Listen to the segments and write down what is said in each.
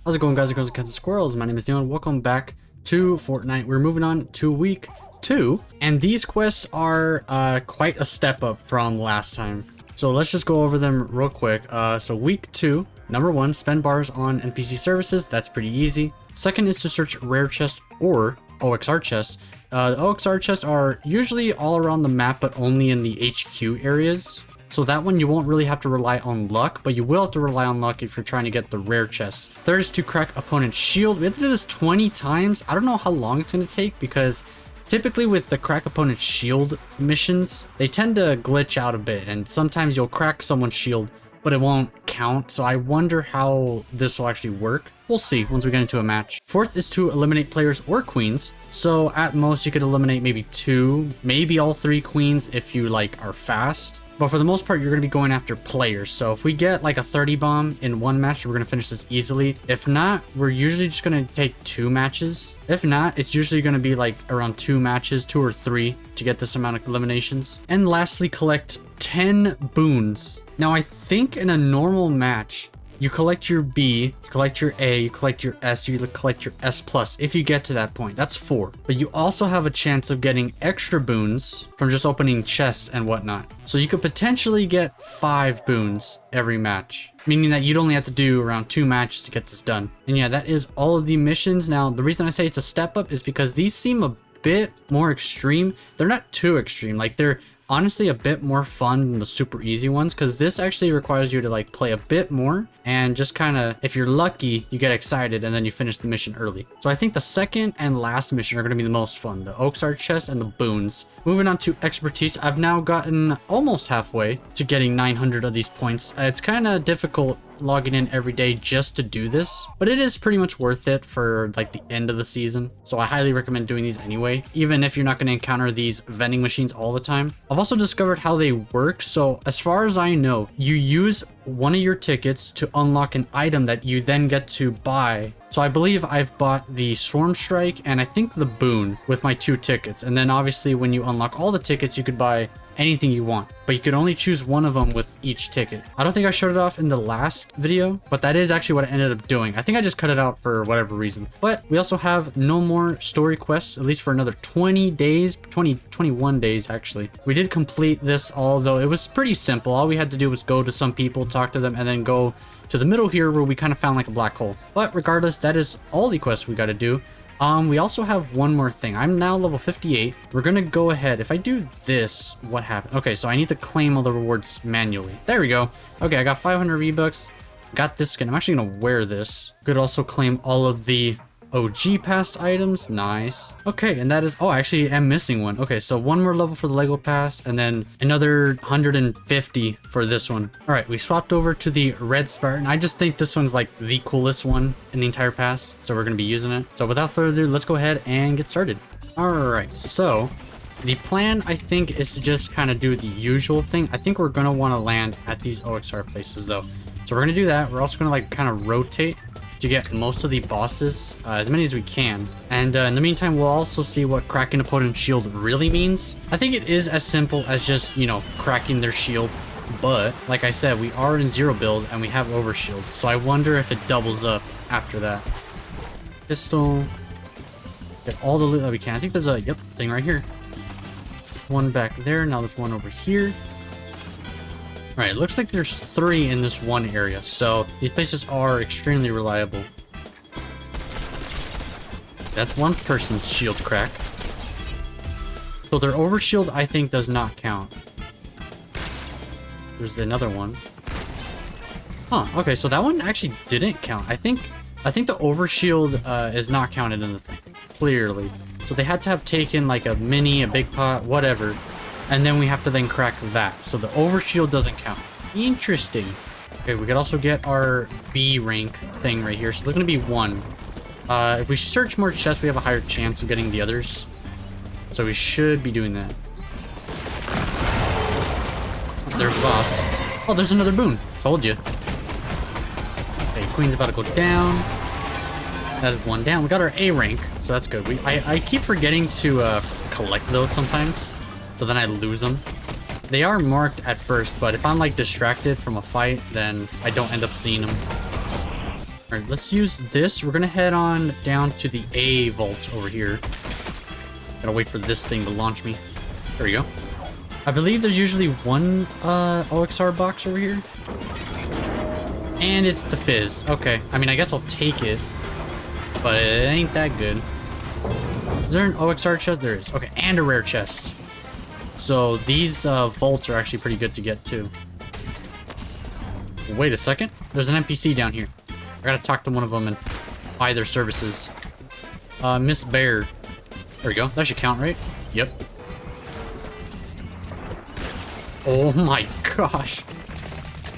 How's it going, guys and girls and cats and squirrels? My name is Neil and welcome back to Fortnite. We're moving on to week 2, and these quests are quite a step up from last time. So let's just go over them real quick. So week 2, number 1, spend bars on NPC services. That's pretty easy. Second is to search rare chests or OXR chests. The OXR chests are usually all around the map, but only in the HQ areas. So that one you won't really have to rely on luck, but you will have to rely on luck if you're trying to get the rare chest. Third is to crack opponent's shield. We have to do this 20 times. I don't know how long it's going to take because typically with the crack opponent's shield missions, they tend to glitch out a bit, and sometimes you'll crack someone's shield, but it won't count. So I wonder how this will actually work. We'll see once we get into a match. Fourth is to eliminate players or queens. So at most you could eliminate maybe 2, maybe all 3 queens if you like are fast. But for the most part, you're going to be going after players. So if we get like a 30 bomb in one match, we're going to finish this easily. If not, we're usually just going to take 2 matches. If not, it's usually going to be like around 2 matches, 2 or 3 to get this amount of eliminations. And lastly, collect 10 boons. Now, I think in a normal match, you collect your B, you collect your A, you collect your S, you collect your S plus if you get to that point. That's 4. But you also have a chance of getting extra boons from just opening chests and whatnot. So you could potentially get 5 boons every match, meaning that you'd only have to do around 2 matches to get this done. And yeah, that is all of the missions. Now, the reason I say it's a step up is because these seem a bit more extreme. They're not too extreme. Like, they're honestly a bit more fun than the super easy ones, because this actually requires you to like play a bit more and just kind of, if you're lucky, you get excited and then you finish the mission early. So I think the second and last mission are going to be the most fun, the OXR chest and the boons. Moving on to expertise, I've now gotten almost halfway to getting 900 of these points. It's kind of difficult logging in every day just to do this, but it is pretty much worth it for like the end of the season. So I highly recommend doing these anyway, even if you're not going to encounter these vending machines all the time. I've also discovered how they work. So as far as I know, you use one of your tickets to unlock an item that you then get to buy. So I believe I've bought the Swarm Strike and I think the boon with my 2 tickets. And then obviously when you unlock all the tickets, you could buy anything you want, but you could only choose one of them with each ticket. I don't think I showed it off in the last video, but that is actually what I ended up doing. I think I just cut it out for whatever reason. But we also have no more story quests, at least for another 20 days, 21 days actually. We did complete this, although it was pretty simple. All we had to do was go to some people, talk to them, and then go to the middle here where we kind of found like a black hole. But regardless, that is all the quests we got to do. We also have one more thing. I'm now level 58. We're gonna go ahead. If I do this, what happened? Okay, so I need to claim all the rewards manually. There we go. Okay, I got 500 V-Bucks. Got this skin. I'm actually gonna wear this. Could also claim all of the OG past items. Nice. Okay, and that is, oh, I actually am missing one. Okay, so one more level for the Lego pass and then another 150 for this one. All right, we swapped over to the red Spartan. I just think this one's like the coolest one in the entire pass, so we're gonna be using it. So without further ado, let's go ahead and get started. All right, so the plan, I think, is to just kind of do the usual thing. I think we're gonna want to land at these OXR places though, so we're gonna do that. We're also gonna like kind of rotate to get most of the bosses, as many as we can. And in the meantime, we'll also see what cracking opponent's shield really means. I think it is as simple as just, you know, cracking their shield. But like I said, we are in 0 build and we have overshield. So I wonder if it doubles up after that. Pistol. Get all the loot that we can. I think there's a, yep, thing right here. One back there. Now there's one over here. All right, it looks like there's 3 in this one area, so these places are extremely reliable. That's one person's shield crack. So their overshield, I think, does not count. There's another one. Huh, okay, so that one actually didn't count. I think the overshield is not counted in the thing, clearly. So they had to have taken like a mini, a big pot, whatever. And then we have to then crack that. So the overshield doesn't count. Interesting. Okay, we could also get our B rank thing right here. So they're going to be 1. If we search more chests, we have a higher chance of getting the others. So we should be doing that. Oh, there's the boss. Oh, there's another boon. Told you. Okay, Queen's about to go down. That is 1 down. We got our A rank, so that's good. I keep forgetting to collect those sometimes. So then I lose them. They are marked at first, but if I'm like distracted from a fight, then I don't end up seeing them. All right, let's use this. We're gonna head on down to the A vault over here. Gotta wait for this thing to launch me. There we go. I believe there's usually one OXR box over here. And it's the fizz. Okay. I mean, I guess I'll take it. But it ain't that good. Is there an OXR chest? There is. Okay, and a rare chest. So these vaults are actually pretty good to get too. Wait a second. There's an NPC down here. I gotta talk to one of them and buy their services. Miss Bear. There we go. That should count, right? Yep. Oh my gosh.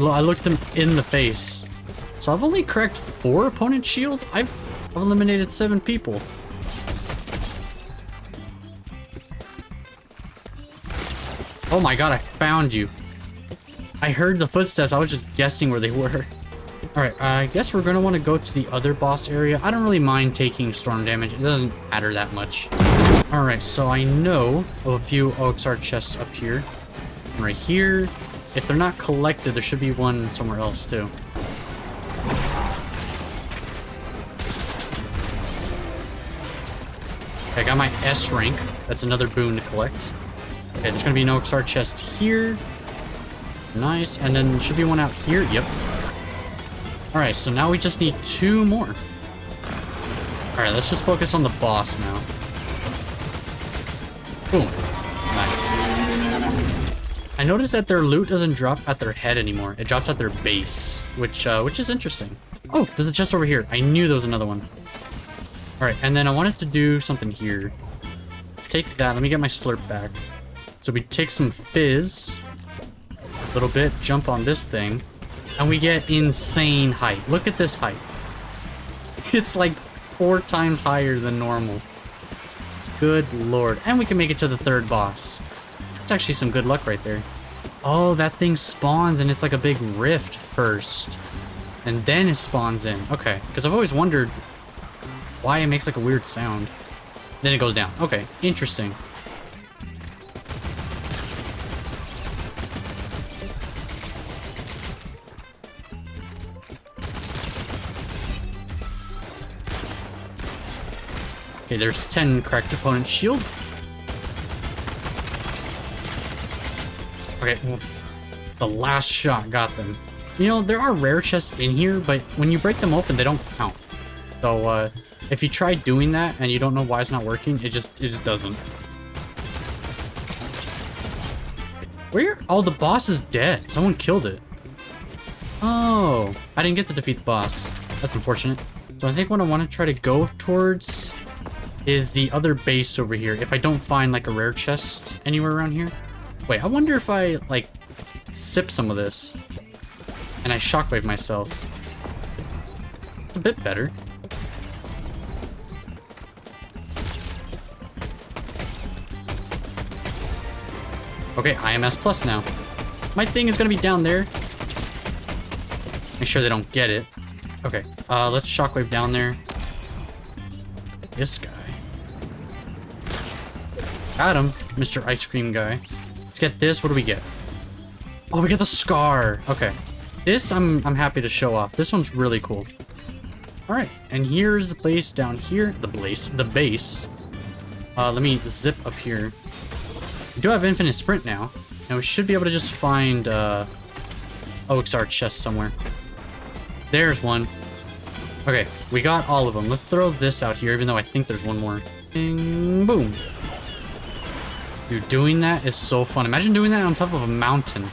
I looked him in the face. So I've only cracked 4 opponent shield? I've eliminated 7 people. Oh my god, I found you. I heard the footsteps. I was just guessing where they were. Alright, I guess we're gonna want to go to the other boss area. I don't really mind taking storm damage. It doesn't matter that much. Alright, so I know of a few OXR chests up here. Right here. If they're not collected, there should be one somewhere else too. Okay, I got my S rank. That's another boon to collect. Okay, there's gonna be an OXR chest here. Nice. And then there should be one out here. Yep. Alright, so now we just need 2 more. Alright, let's just focus on the boss now. Boom. Nice. I noticed that their loot doesn't drop at their head anymore. It drops at their base, which is interesting. Oh, there's a chest over here. I knew there was another one. Alright, and then I wanted to do something here. Take that. Let me get my slurp back. So we take some fizz. A little bit. Jump on this thing. And we get insane height. Look at this height. It's like 4 times higher than normal. Good lord. And we can make it to the 3rd boss. That's actually some good luck right there. Oh, that thing spawns and it's like a big rift first. And then it spawns in. Okay. Because I've always wondered why it makes like a weird sound. Then it goes down. Okay. Interesting. Okay, there's 10 cracked opponent shield. Okay, oof. The last shot got them. You know, there are rare chests in here, but when you break them open, they don't count. So, if you try doing that and you don't know why it's not working, it just doesn't. Where? Oh, the boss is dead. Someone killed it. Oh, I didn't get to defeat the boss. That's unfortunate. So I think what I want to try to go towards is the other base over here. If I don't find like a rare chest anywhere around here. Wait, I wonder if I like sip some of this and I shockwave myself. It's a bit better. Okay, IMS plus now. My thing is gonna be down there. Make sure they don't get it. Okay, let's shockwave down there. This guy. Got him, Mr. Ice Cream Guy. Let's get this. What do we get? Oh, we get the scar. Okay. This I'm happy to show off. This one's really cool. Alright, and here's the place down here. The base. Let me zip up here. We do have infinite sprint now. And we should be able to just find OXR chest somewhere. There's one. Okay, we got all of them. Let's throw this out here, even though I think there's one more. Bing, boom. Dude, doing that is so fun. Imagine doing that on top of a mountain.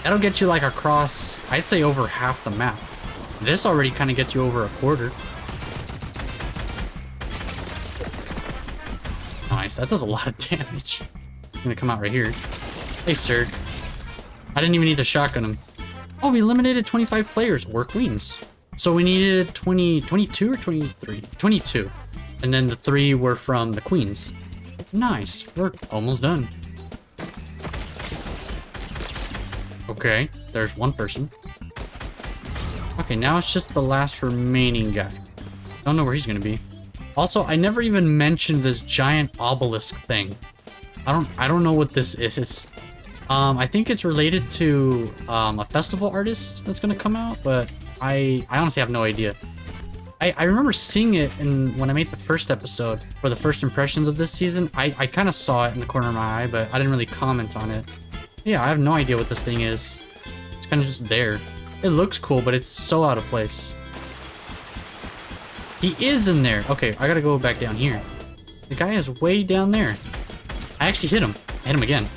That'll get you like across, I'd say over half the map. This already kind of gets you over a quarter. Nice, that does a lot of damage. I'm gonna come out right here. Hey, sir. I didn't even need to shotgun him. Oh, we eliminated 25 players or queens. So we needed 22 or 23? 22. And then the 3 were from the queens. Nice. We're almost done. Okay, there's one person. Okay, now it's just the last remaining guy. Don't know where he's gonna be. Also, I never even mentioned this giant obelisk thing. I don't know what this is. I think it's related to a festival artist that's gonna come out, but I honestly have no idea. I remember seeing it when I made the first episode, or the first impressions of this season. I kind of saw it in the corner of my eye, but I didn't really comment on it. Yeah, I have no idea what this thing is. It's kind of just there. It looks cool, but it's so out of place. He is in there. Okay, I gotta go back down here. The guy is way down there. I actually hit him. I hit him again.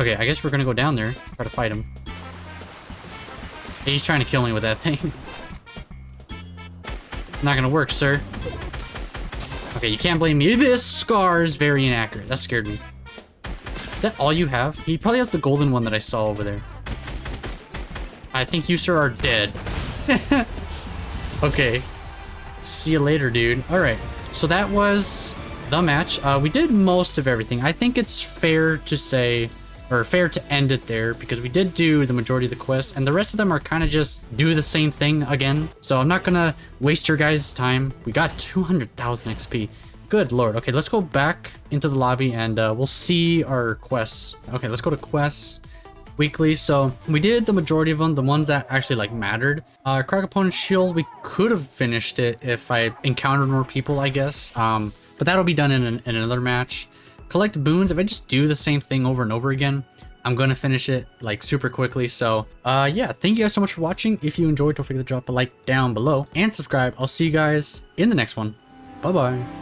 Okay, I guess we're gonna go down there, try to fight him. Hey, he's trying to kill me with that thing. Not gonna work, sir. Okay, you can't blame me. This scar is very inaccurate. That scared me. Is that all you have? He probably has the golden one that I saw over there. I think you, sir, are dead. Okay. See you later, dude. Alright, so that was the match. We did most of everything. I think it's fair to say, or fair to end it there, because we did do the majority of the quests, and the rest of them are kind of just do the same thing again. So I'm not gonna waste your guys' time. We got 200,000 XP. Good lord. Okay, let's go back into the lobby and we'll see our quests. Okay, let's go to quests weekly. So we did the majority of them, the ones that actually like mattered. Crack opponent shield, we could have finished it if I encountered more people, I guess. But that'll be done in another match. Collect boons. If I just do the same thing over and over again, I'm gonna finish it like super quickly. So yeah, thank you guys so much for watching. If you enjoyed, don't forget to drop a like down below and subscribe. I'll see you guys in the next one. Bye bye.